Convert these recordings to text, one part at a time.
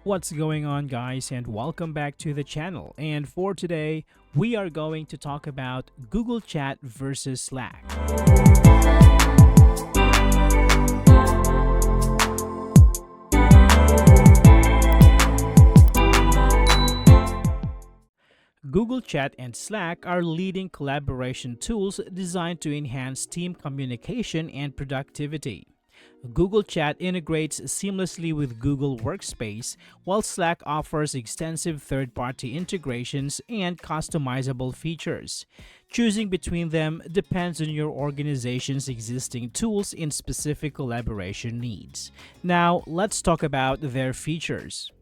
What's going on, guys, and welcome back to the channel. And for today, we are going to talk about Google Chat versus Slack. Google Chat and Slack are leading collaboration tools designed to enhance team communication and productivity. Google Chat integrates seamlessly with Google Workspace, while Slack offers extensive third-party integrations and customizable features. Choosing between them depends on your organization's existing tools and specific collaboration needs. Now, let's talk about their features.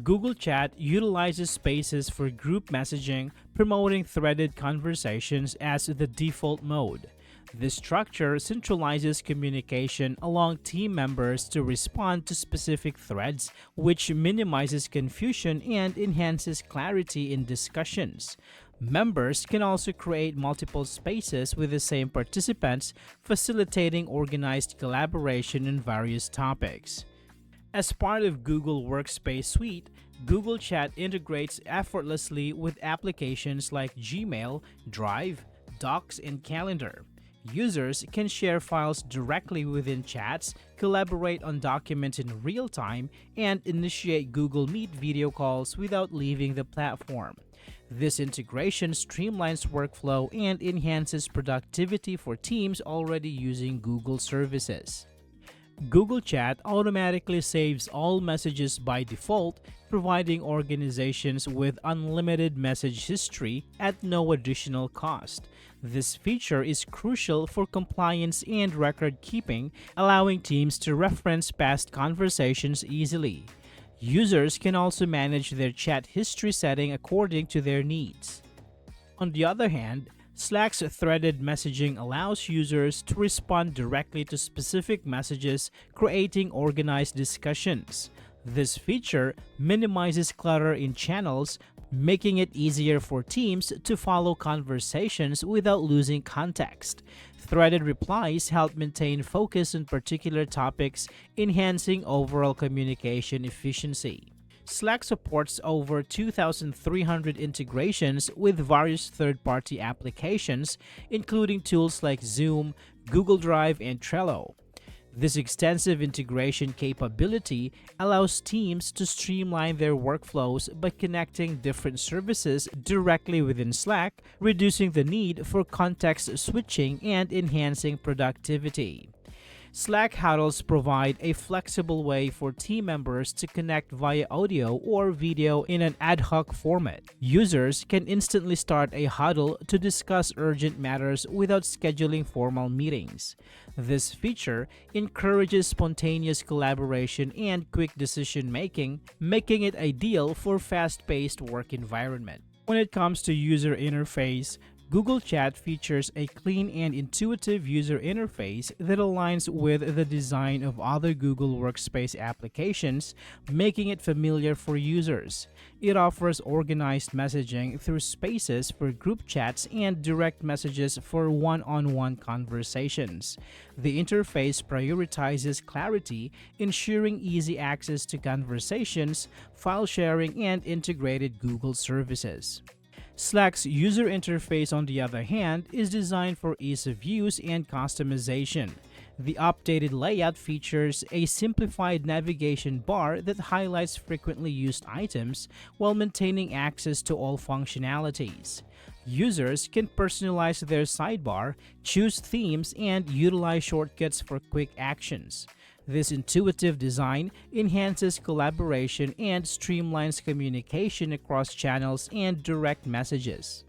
Google Chat utilizes Spaces for group messaging, promoting threaded conversations as the default mode. This structure centralizes communication along team members to respond to specific threads, which minimizes confusion and enhances clarity in discussions. Members can also create multiple spaces with the same participants, facilitating organized collaboration in various topics. As part of Google Workspace Suite, Google Chat integrates effortlessly with applications like Gmail, Drive, Docs, and Calendar. Users can share files directly within chats, collaborate on documents in real time, and initiate Google Meet video calls without leaving the platform. This integration streamlines workflow and enhances productivity for teams already using Google services. Google Chat automatically saves all messages by default, providing organizations with unlimited message history at no additional cost. This feature is crucial for compliance and record keeping, allowing teams to reference past conversations easily. Users can also manage their chat history setting according to their needs. On the other hand, Slack's threaded messaging allows users to respond directly to specific messages, creating organized discussions. This feature minimizes clutter in channels, making it easier for teams to follow conversations without losing context. Threaded replies help maintain focus on particular topics, enhancing overall communication efficiency. Slack supports over 2,300 integrations with various third-party applications, including tools like Zoom, Google Drive, and Trello. This extensive integration capability allows teams to streamline their workflows by connecting different services directly within Slack, reducing the need for context switching and enhancing productivity. Slack huddles provide a flexible way for team members to connect via audio or video in an ad hoc format. Users can instantly start a huddle to discuss urgent matters without scheduling formal meetings. This feature encourages spontaneous collaboration and quick decision-making, making it ideal for fast-paced work environment. When it comes to user interface, Google Chat features a clean and intuitive user interface that aligns with the design of other Google Workspace applications, making it familiar for users. It offers organized messaging through Spaces for group chats and direct messages for one-on-one conversations. The interface prioritizes clarity, ensuring easy access to conversations, file sharing, and integrated Google services. Slack's user interface, on the other hand, is designed for ease of use and customization. The updated layout features a simplified navigation bar that highlights frequently used items while maintaining access to all functionalities. Users can personalize their sidebar, choose themes, and utilize shortcuts for quick actions. This intuitive design enhances collaboration and streamlines communication across channels and direct messages.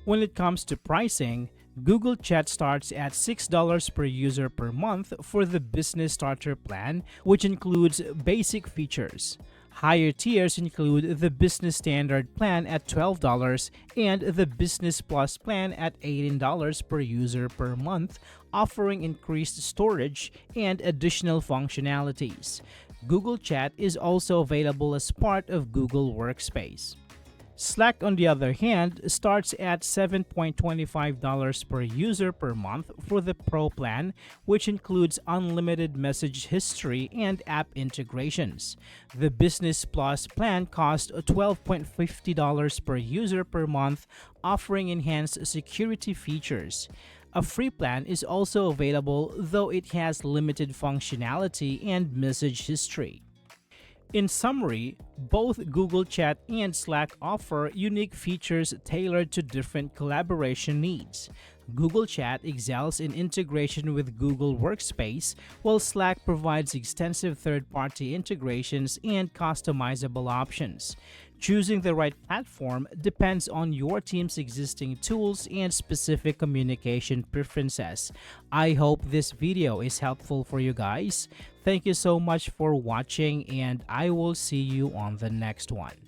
When it comes to pricing, Google Chat starts at $6 per user per month for the Business Starter plan, which includes basic features. Higher tiers include the Business Standard plan at $12 and the Business Plus plan at $18 per user per month, offering increased storage and additional functionalities. Google Chat is also available as part of Google Workspace. Slack, on the other hand, starts at $7.25 per user per month for the Pro plan, which includes unlimited message history and app integrations. The Business Plus plan costs $12.50 per user per month, offering enhanced security features. A free plan is also available, though it has limited functionality and message history. In summary, both Google Chat and Slack offer unique features tailored to different collaboration needs. Google Chat excels in integration with Google Workspace, while Slack provides extensive third-party integrations and customizable options. Choosing the right platform depends on your team's existing tools and specific communication preferences. I hope this video is helpful for you guys. Thank you so much for watching, and I will see you on the next one.